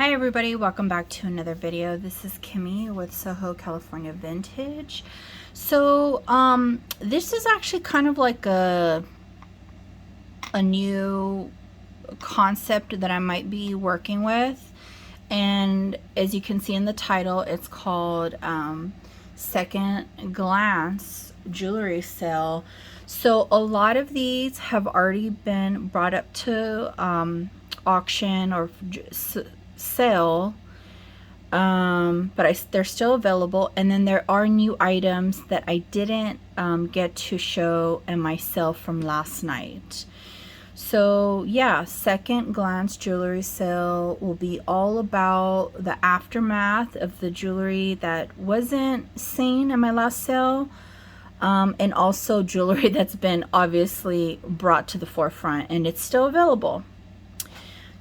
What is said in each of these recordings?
Hi everybody, welcome back to another video. This is Kimmy with Soho California Vintage. So this is actually kind of like a new concept that I might be working with, and as you can see in the title, it's called Second Glance Jewelry Sale. So a lot of these have already been brought up to auction or sale, but they're still available. And then there are new items that I didn't get to show in my sale from last night. So yeah, Second Glance Jewelry Sale will be all about the aftermath of the jewelry that wasn't seen in my last sale, and also jewelry that's been obviously brought to the forefront and it's still available.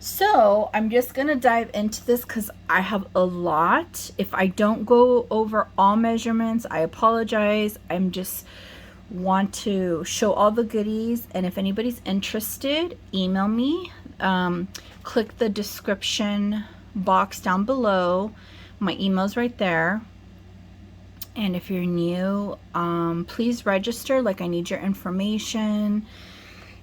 So I'm just gonna dive into this because I have a lot. If I don't go over all measurements, I apologize. I'm just want to show all the goodies, and if anybody's interested, email me. Click the description box down below. My email's right there. And if you're new, please register. Like, I need your information.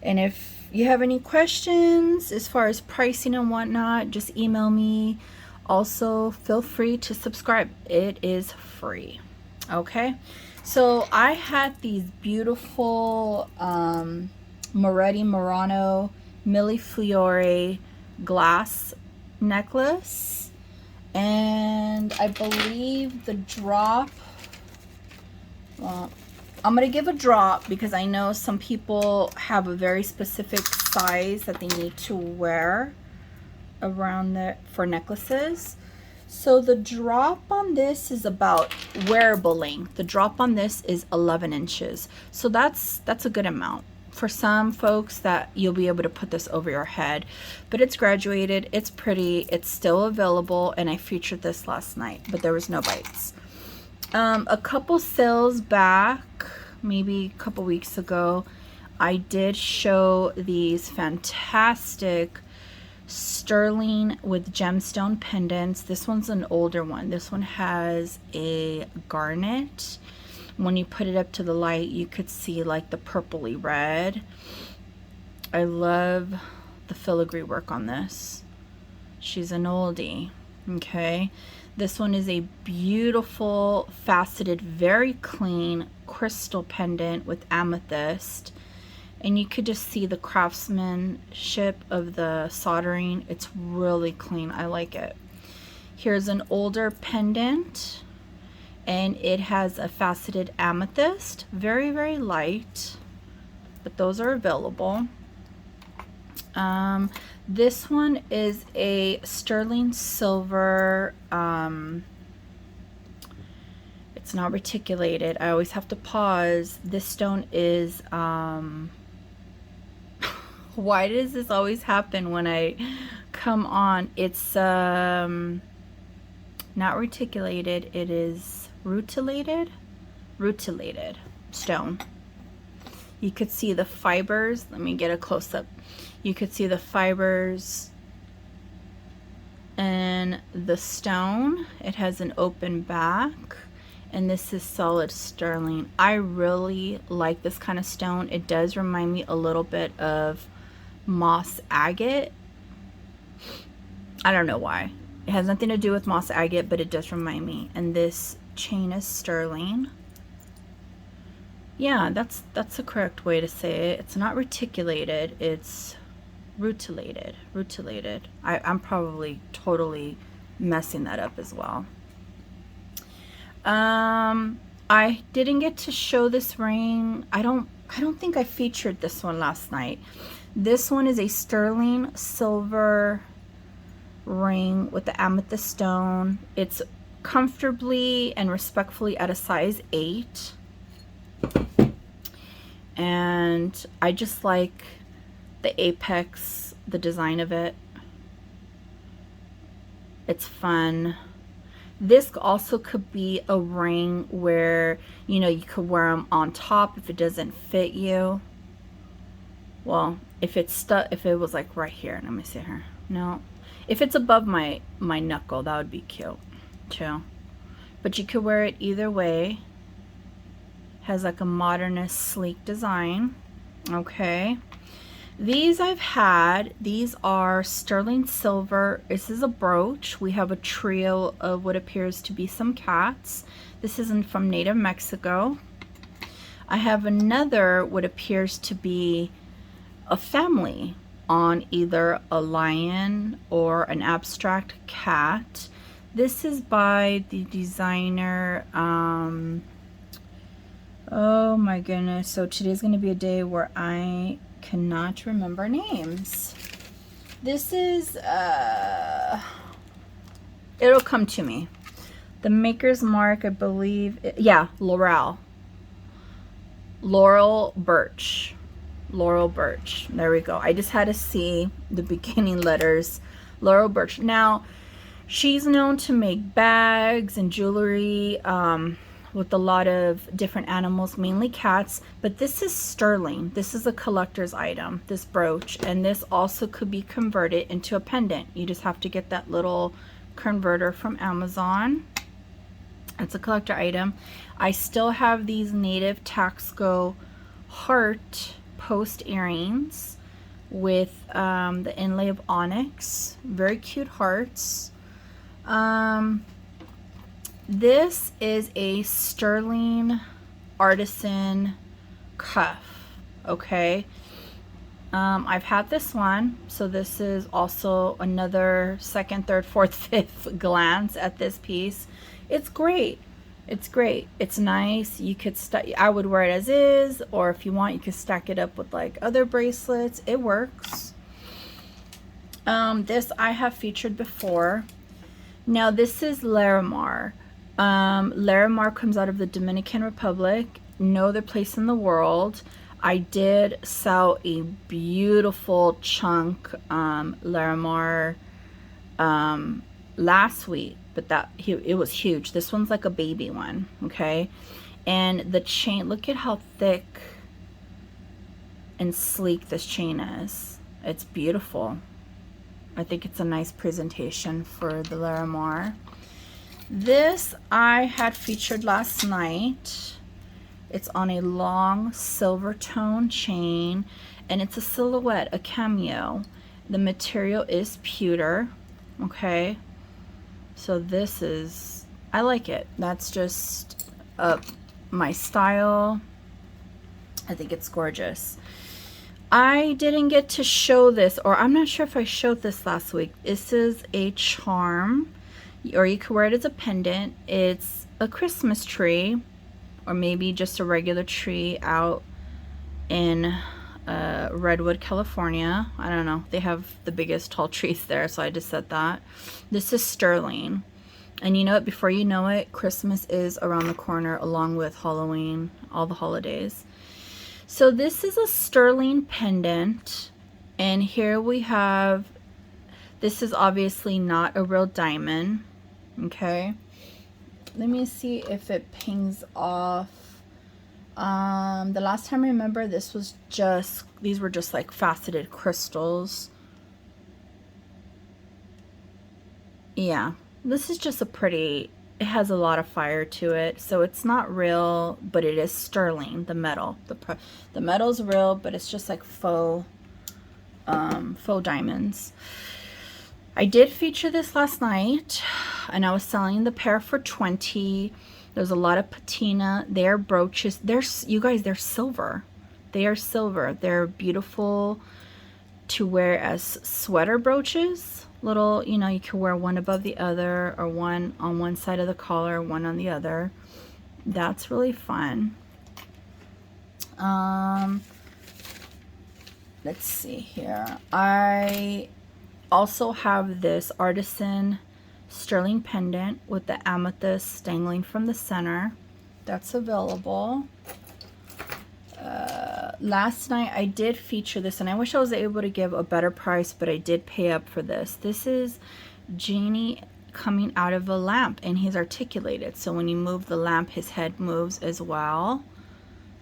And if you have any questions as far as pricing and whatnot, just email me. Also, feel free to subscribe. It is free. Okay, so I had these beautiful Moretti Murano Millefiore glass necklace, and I believe the drop, well, I'm going to give a drop because I know some people have a very specific size that they need to wear around for necklaces. So the drop on this is about wearable length. The drop on this is 11 inches. So that's a good amount. For some folks that you'll be able to put this over your head, but it's graduated, it's pretty, it's still available, and I featured this last night, but there was no bites. A couple sales back, maybe a couple weeks ago, I did show these fantastic sterling with gemstone pendants. This one's an older one. This one has a garnet. When you put it up to the light, you could see like the purpley red. I love the filigree work on this. She's an oldie. Okay, this one is a beautiful faceted, very clean crystal pendant with amethyst, and you could just see the craftsmanship of the soldering. It's really clean. I like it. Here's an older pendant, and it has a faceted amethyst, very, very light, but those are available. This one is a sterling silver. It's not reticulated. I always have to pause. This stone is why does this always happen when I come on? It's not reticulated, it is rutilated stone. You could see the fibers. Let me get a close-up. You could see the fibers in the stone. It has an open back, and this is solid sterling. I really like this kind of stone. It does remind me a little bit of moss agate. I don't know why. It has nothing to do with moss agate, but it does remind me. And this chain is sterling. Yeah, that's the correct way to say it. It's not reticulated, it's rutilated. I'm probably totally messing that up as well. I didn't get to show this ring. I don't think I featured this one last night. This one is a sterling silver ring with the amethyst stone. It's comfortably and respectfully at a size 8. And I just like the apex, the design of it. It's fun. This also could be a ring where, you know, you could wear them on top if it doesn't fit you. Well, if it's stuck, if it was like right here, let me see here. No. If it's above my knuckle, that would be cute too. But you could wear it either way. Has like a modernist sleek design. Okay. These I've had. These are sterling silver. This is a brooch. We have a trio of what appears to be some cats. This isn't from native Mexico. I have another what appears to be a family on either a lion or an abstract cat. This is by the designer, oh my goodness. So today's going to be a day where I cannot remember names. This is, it'll come to me. The maker's mark, I believe, yeah, Laurel Birch. Laurel Birch. There we go. I just had to see the beginning letters. Laurel Birch. Now, she's known to make bags and jewelry with a lot of different animals, mainly cats. But this is sterling. This is a collector's item, this brooch. And this also could be converted into a pendant. You just have to get that little converter from Amazon. It's a collector item. I still have these native Taxco heart post earrings with the inlay of onyx. Very cute hearts. This is a sterling artisan cuff. Okay. I've had this one, so this is also another second, third, fourth, fifth glance at this piece. It's great. It's great. It's nice. You could I would wear it as is, or if you want, you could stack it up with like other bracelets. It works. This I have featured before. Now this is Larimar. Larimar comes out of the Dominican Republic. No other place in the world. I did sell a beautiful chunk Larimar last week, but it was huge. This one's like a baby one, okay? And the chain, look at how thick and sleek this chain is. It's beautiful. I think it's a nice presentation for the Larimar. This I had featured last night. It's on a long silver tone chain, and it's a silhouette, a cameo. The material is pewter, okay? So this is, I like it. That's just my style. I think it's gorgeous. I didn't get to show this, or I'm not sure if I showed this last week. This is a charm, or you could wear it as a pendant. It's a Christmas tree, or maybe just a regular tree out in Redwood, California. I don't know. They have the biggest tall trees there, so I just said that. This is sterling. And you know what? Before you know it, Christmas is around the corner along with Halloween, all the holidays. So this is a sterling pendant. And here we have, this is obviously not a real diamond. Okay. Let me see if it pings off. The last time I remember, this was just, these were just like faceted crystals. Yeah, this is just a pretty, it has a lot of fire to it. So it's not real, but it is sterling, the metal. The metal's real, but it's just like faux diamonds. I did feature this last night, and I was selling the pair for $20. There's a lot of patina. They're brooches. You guys, they're silver. They are silver. They're beautiful to wear as sweater brooches. Little, you know, you can wear one above the other, or one on one side of the collar, one on the other. That's really fun. Let's see here. I also have this artisan sterling pendant with the amethyst dangling from the center. That's available. Last night I did feature this, and I wish I was able to give a better price, but I did pay up for this. This is Genie coming out of a lamp, and he's articulated, so when you move the lamp, his head moves as well,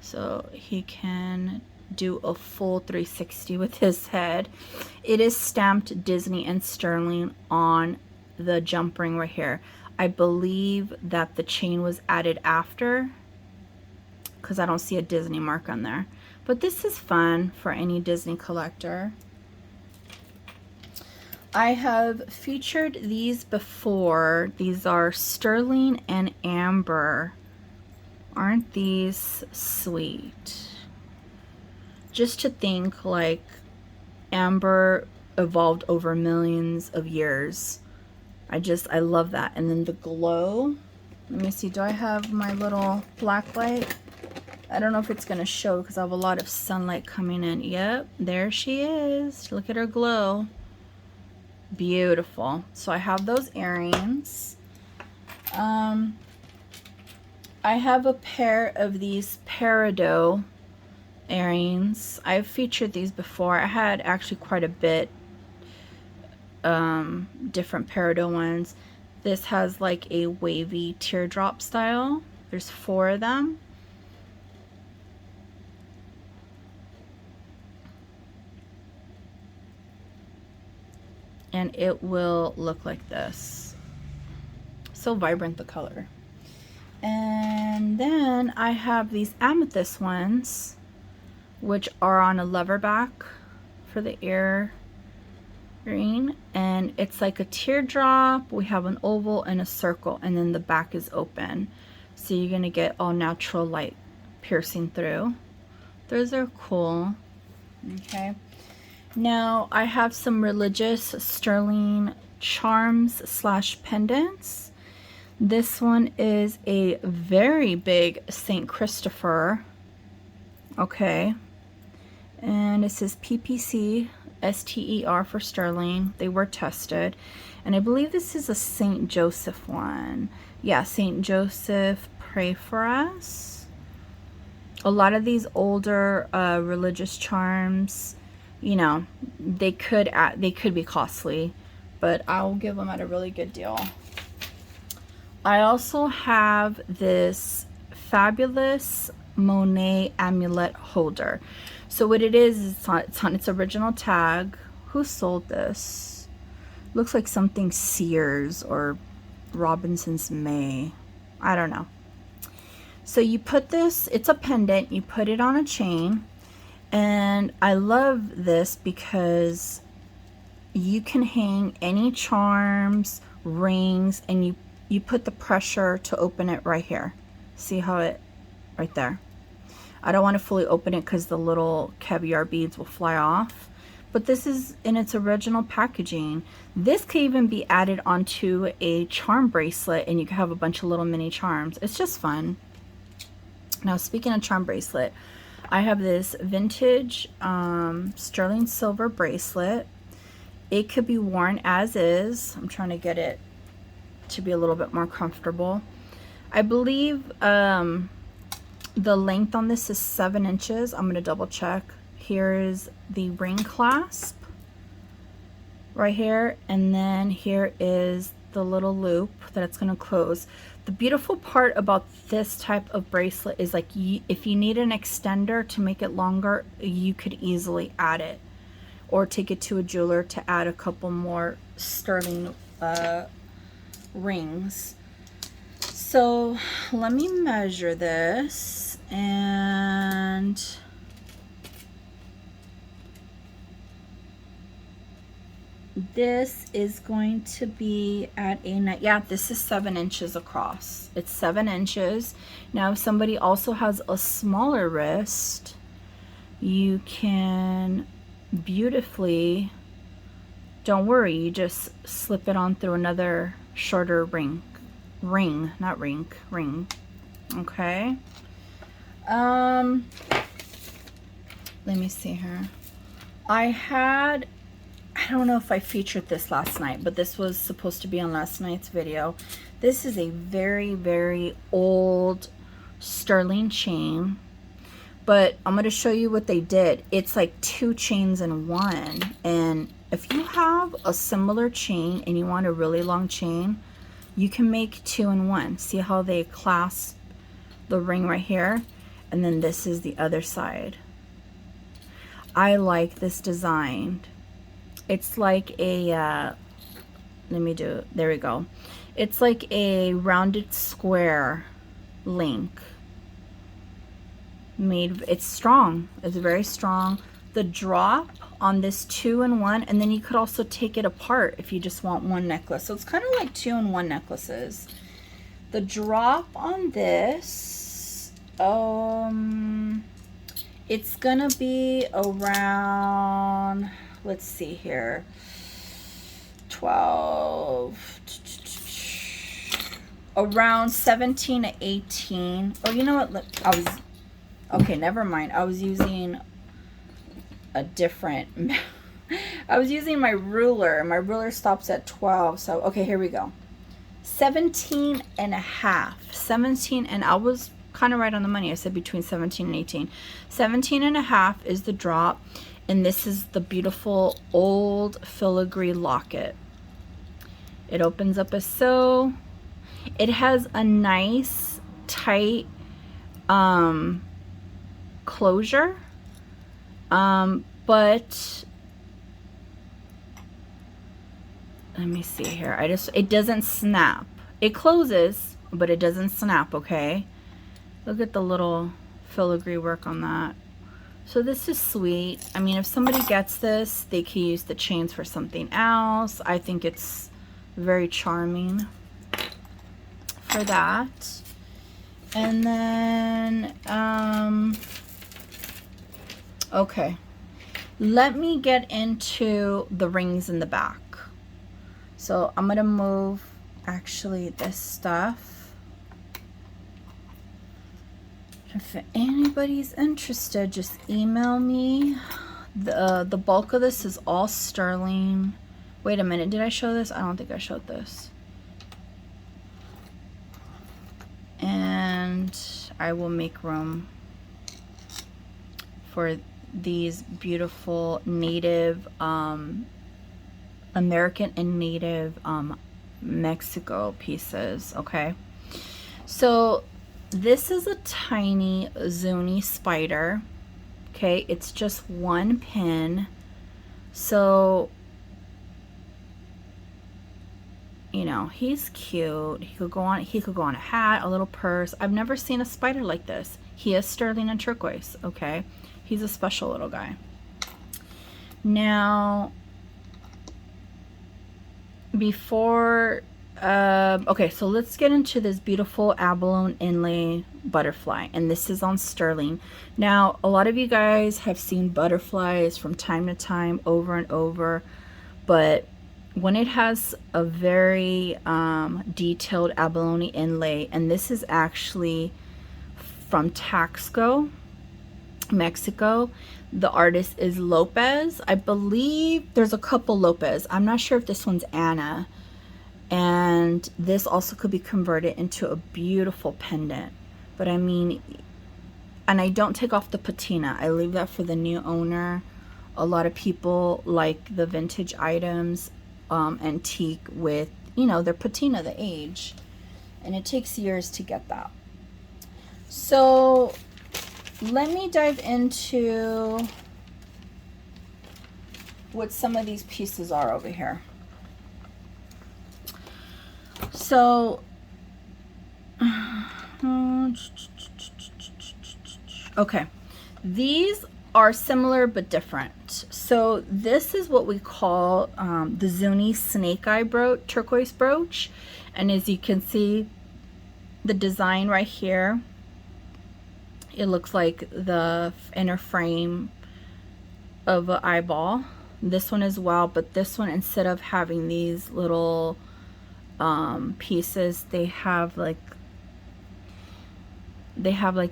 so he can do a full 360 with his head. It is stamped Disney and sterling on the jump ring right here. I believe that the chain was added after, because I don't see a Disney mark on there. But this is fun for any Disney collector. I have featured these before. These are sterling and amber. Aren't these sweet? Just to think, like, amber evolved over millions of years. I love that. And then the glow. Let me see, do I have my little black light? I don't know if it's going to show because I have a lot of sunlight coming in. Yep, there she is. Look at her glow. Beautiful. So I have those earrings. I have a pair of these peridot earrings. I've featured these before. I had actually quite a bit different peridot ones. This has like a wavy teardrop style. There's 4 of them. And it will look like this. So vibrant, the color. And then I have these amethyst ones, which are on a lever back for the earring. And it's like a teardrop. We have an oval and a circle, and then the back is open. So you're gonna get all natural light piercing through. Those are cool. Okay. Now I have some religious sterling charms / pendants. This one is a very big St. Christopher. Okay. And it says PPC STER for sterling. They were tested. And I believe this is a St. Joseph one. Yeah, St. Joseph, pray for us. A lot of these older religious charms, you know, they could be costly, but I'll give them at a really good deal. I also have this fabulous Monet amulet holder. So what it is, it's on its original tag. Who sold this? Looks like something Sears or Robinson's May. I don't know. So you put this, it's a pendant, you put it on a chain. And I love this because you can hang any charms, rings, and you put the pressure to open it right here. See how it, right there. I don't want to fully open it because the little caviar beads will fly off. But this is in its original packaging. This could even be added onto a charm bracelet and you can have a bunch of little mini charms. It's just fun. Now, speaking of charm bracelet, I have this vintage sterling silver bracelet. It could be worn as is. I'm trying to get it to be a little bit more comfortable. I believe the length on this is 7 inches. I'm going to double check. Here's the ring clasp right here, and then here is the little loop that it's going to close. The beautiful part about this type of bracelet is, like, if you need an extender to make it longer, you could easily add it, or take it to a jeweler to add a couple more sterling rings. So let me measure this, and this is going to be at yeah, this is 7 inches across. It's 7 inches. Now, if somebody also has a smaller wrist, you can beautifully, don't worry, you just slip it on through another shorter ring. Okay. Let me see here. I don't know if I featured this last night, but this was supposed to be on last night's video. This is a very, very old sterling chain, but I'm going to show you what they did. It's like 2 chains in one. And if you have a similar chain and you want a really long chain, you can make 2 in 1. See how they clasp the ring right here? And then this is the other side. I like this design. It's like a, there we go. It's like a rounded square link. It's strong. It's very strong. The drop on this 2-in-1, and then you could also take it apart if you just want one necklace. So it's kind of like 2-in-1 necklaces. The drop on this, it's gonna be around, let's see here, 12, around 17 to 18. Oh, you know what? Okay, never mind. I was using a different, I was using my ruler. My ruler stops at 12. So, okay, here we go. 17 and a half. 17, and I was kind of right on the money. I said between 17 and 18. 17 and a half is the drop. And this is the beautiful old filigree locket. It opens up as so. It has a nice tight closure, but let me see here. It doesn't snap. It closes, but it doesn't snap. Okay, look at the little filigree work on that. So this is sweet. I mean, if somebody gets this, they can use the chains for something else. I think it's very charming for that. And then okay, let me get into the rings in the back. So I'm gonna move actually this stuff. If anybody's interested, just email me. The bulk of this is all sterling. Wait a minute, did I show this? I don't think I showed this. And I will make room for these beautiful native American and native Mexico pieces. Okay, so this is a tiny Zuni spider. Okay, it's just one pin. So you know, he's cute. He could go on a hat, a little purse. I've never seen a spider like this. He is sterling and turquoise. Okay, he's a special little guy. Now, before okay, so let's get into this beautiful abalone inlay butterfly, and this is on sterling. Now, a lot of you guys have seen butterflies from time to time, over and over, but when it has a very detailed abalone inlay, and this is actually from Taxco, Mexico. The artist is Lopez. I believe there's a couple Lopez. I'm not sure if this one's Anna. And this also could be converted into a beautiful pendant. But I mean, and I don't take off the patina. I leave that for the new owner. A lot of people like the vintage items, antique with, you know, their patina, the age. And it takes years to get that. So let me dive into what some of these pieces are over here. So, okay, these are similar but different. So this is what we call the Zuni snake eye brooch, turquoise brooch. And as you can see, the design right here, it looks like the inner frame of an eyeball. This one as well, but this one, instead of having these little pieces, they have like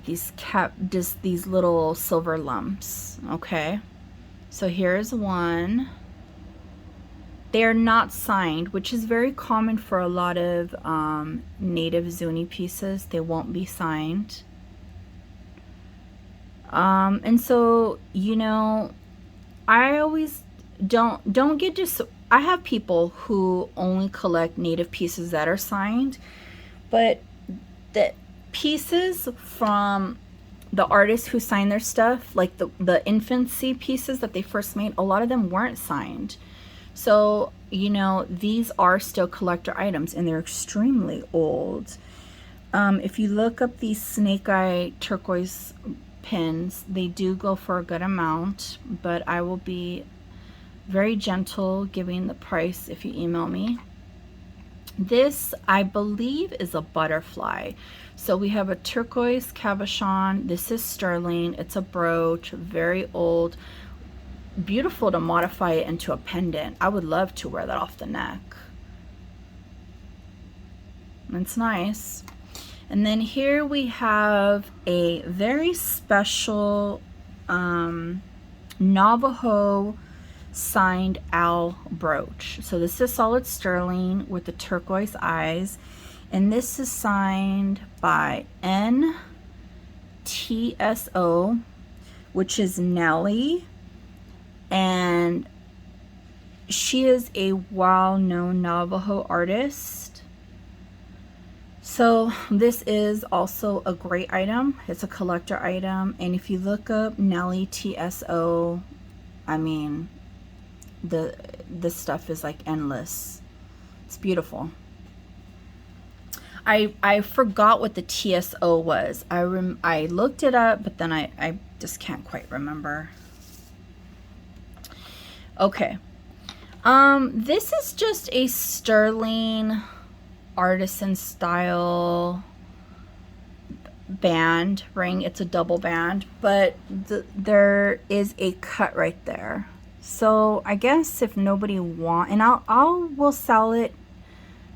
these little silver lumps. Okay, so here's one. They're not signed, which is very common for a lot of native Zuni pieces. They won't be signed. And so, you know, I always don't get just, I have people who only collect native pieces that are signed, but the pieces from the artists who signed their stuff, like the infancy pieces that they first made, a lot of them weren't signed. So, you know, these are still collector items and they're extremely old. If you look up these snake eye turquoise pins, they do go for a good amount, but I will be very gentle giving the price if you email me. This, I believe, is a butterfly. So we have a turquoise cabochon. This is sterling. It's a brooch, very old. Beautiful to modify it into a pendant. I would love to wear that off the neck. It's nice. And then here we have a very special Navajo signed owl brooch. So this is solid sterling with the turquoise eyes, and this is signed by NTSO, which is Nellie, and she is a well-known Navajo artist. So this is also a great item. It's a collector item, and if you look up Nellie TSO, I mean, the stuff is like endless. It's beautiful. I forgot what the TSO was. I looked it up, but then I just can't quite remember. Okay. This is just a sterling artisan style band ring. It's a double band, but there is a cut right there. So I guess if nobody want, and we'll sell it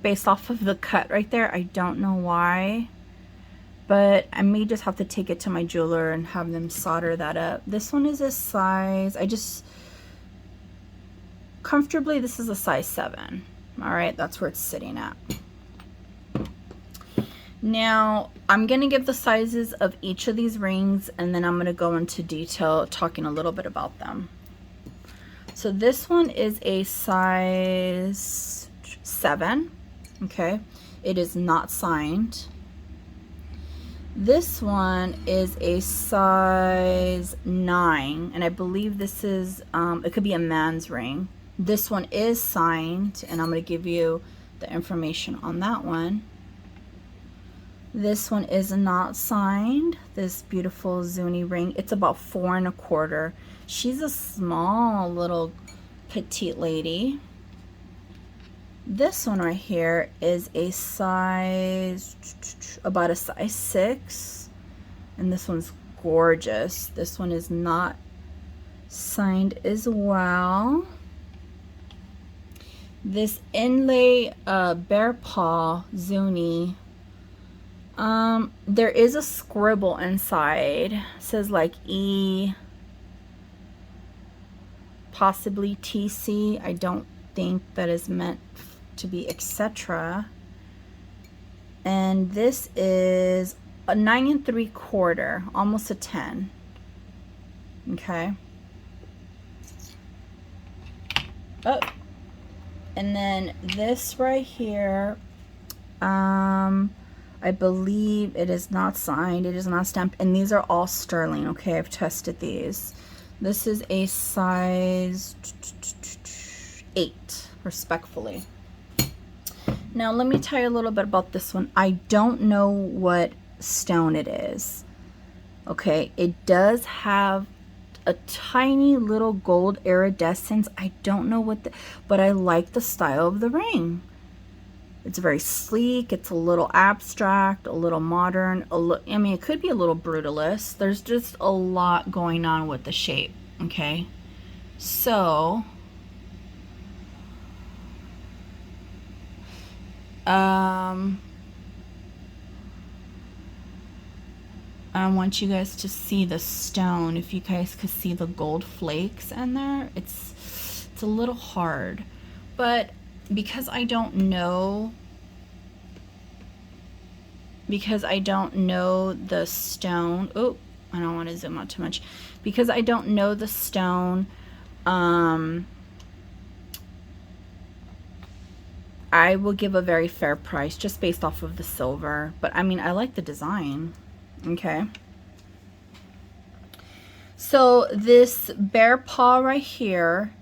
based off of the cut right there. I don't know why, but I may just have to take it to my jeweler and have them solder that up. This one is a size, comfortably, this is a size 7. All right, that's where it's sitting at. Now, I'm going to give the sizes of each of these rings, and then I'm going to go into detail talking a little bit about them. So this one is a size 7, okay? It is not signed. This one is a size 9, and I believe this is, it could be a man's ring. This one is signed, and I'm going to give you the information on that one. This one is not signed. This beautiful Zuni ring. It's about 4 1/4. She's a small little petite lady. This one right here is a size, about a size 6. And this one's gorgeous. This one is not signed as well. This inlay bear paw Zuni. There is a scribble inside. It says like E, possibly TC. I don't think that is meant to be etc. And this is a 9 3/4, almost a 10. Okay. Oh, and then this right here, I believe it is not signed, it is not stamped, and these are all sterling, okay? I've tested these. This is a size 8, respectfully. Now, let me tell you a little bit about this one. I don't know what stone it is, okay? It does have a tiny little gold iridescence. I don't know what but I like the style of the ring. It's very sleek. It's a little abstract, a little modern. I mean, it could be a little brutalist. There's just a lot going on with the shape, okay? So, I want you guys to see the stone. If you guys could see the gold flakes in there, it's a little hard, but because I don't know the stone, oh, I don't want to zoom out too much, because I don't know the stone, I will give a very fair price just based off of the silver. But I mean, I like the design. Okay. So this bear paw right here,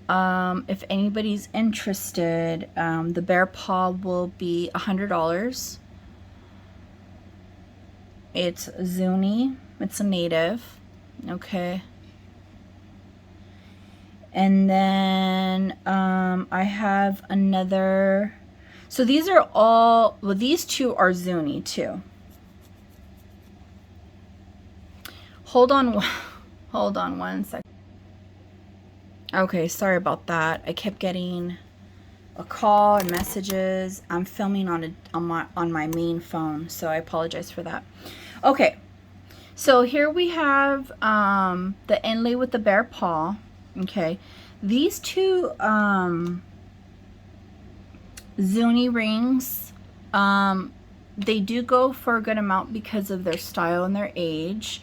if anybody's interested, the bear paw will be $100. It's Zuni. It's a native. Okay. And then I have another. So these are all, well, these two are Zuni too. Hold on one second. Okay, sorry about that. I kept getting a call and messages. I'm filming on my main phone, so I apologize for that. Okay, so here we have the inlay with the bear paw. Okay, these two Zuni rings, they do go for a good amount because of their style and their age.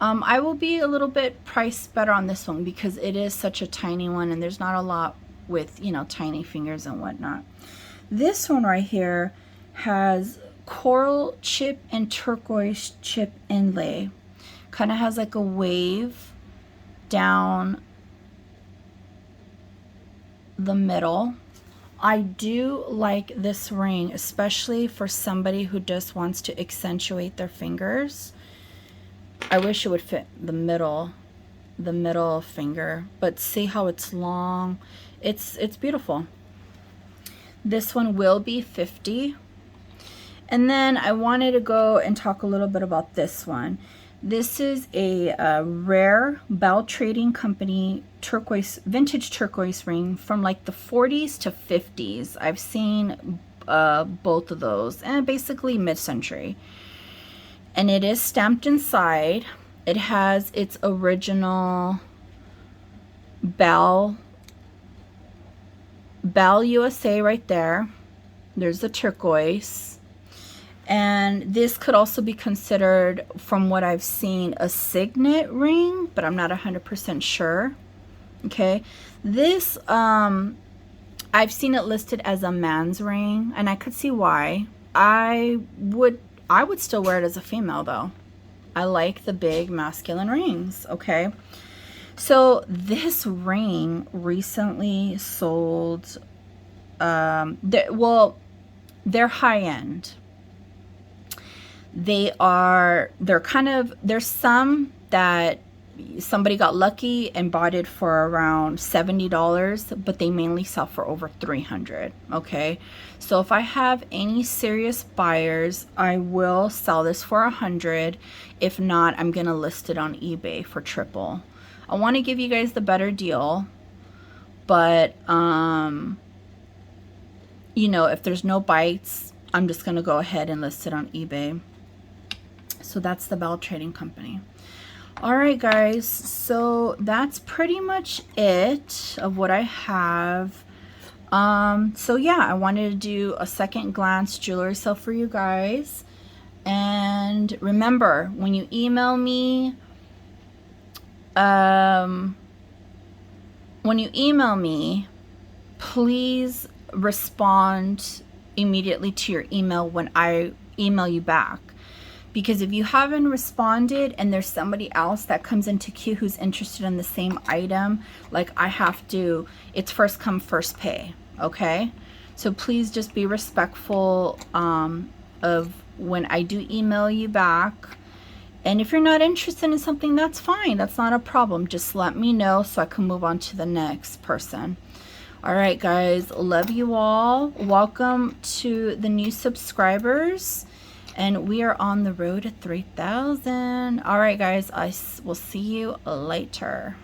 I will be a little bit priced better on this one because it is such a tiny one and there's not a lot with, you know, tiny fingers and whatnot. This one right here has coral chip and turquoise chip inlay. Kind of has like a wave down the middle. I do like this ring, especially for somebody who just wants to accentuate their fingers. I wish it would fit the middle finger, but see how it's long. It's beautiful. This one will be $50. And then I wanted to go and talk a little bit about this one. This is a rare Bell Trading Company vintage turquoise ring from like the 40s to 50s. I've seen both of those, and basically mid-century. And it is stamped inside. It has its original Bell USA right there. There's the turquoise. And this could also be considered, from what I've seen, a signet ring, but I'm not 100% sure. Okay. This, I've seen it listed as a man's ring, and I could see why. I would still wear it as a female though. I like the big masculine rings, okay? So this ring recently sold, they're high end. There's some that somebody got lucky and bought it for around $70, but they mainly sell for over $300. Okay, so if I have any serious buyers, I will sell this for $100. If not, I'm gonna list it on eBay for triple. I want to give you guys the better deal, but you know, if there's no bites, I'm just gonna go ahead and list it on eBay. So that's the Bell Trading Company. All right, guys, so that's pretty much it of what I have. So yeah, I wanted to do a second glance jewelry sale for you guys. And remember, when you email me, please respond immediately to your email when I email you back. Because if you haven't responded and there's somebody else that comes into queue who's interested in the same item, like I have to, it's first come, first pay, okay? So please just be respectful of when I do email you back. And if you're not interested in something, that's fine. That's not a problem. Just let me know so I can move on to the next person. All right, guys, love you all. Welcome to the new subscribers. And we are on the road to 3,000. All right, guys, I will see you later.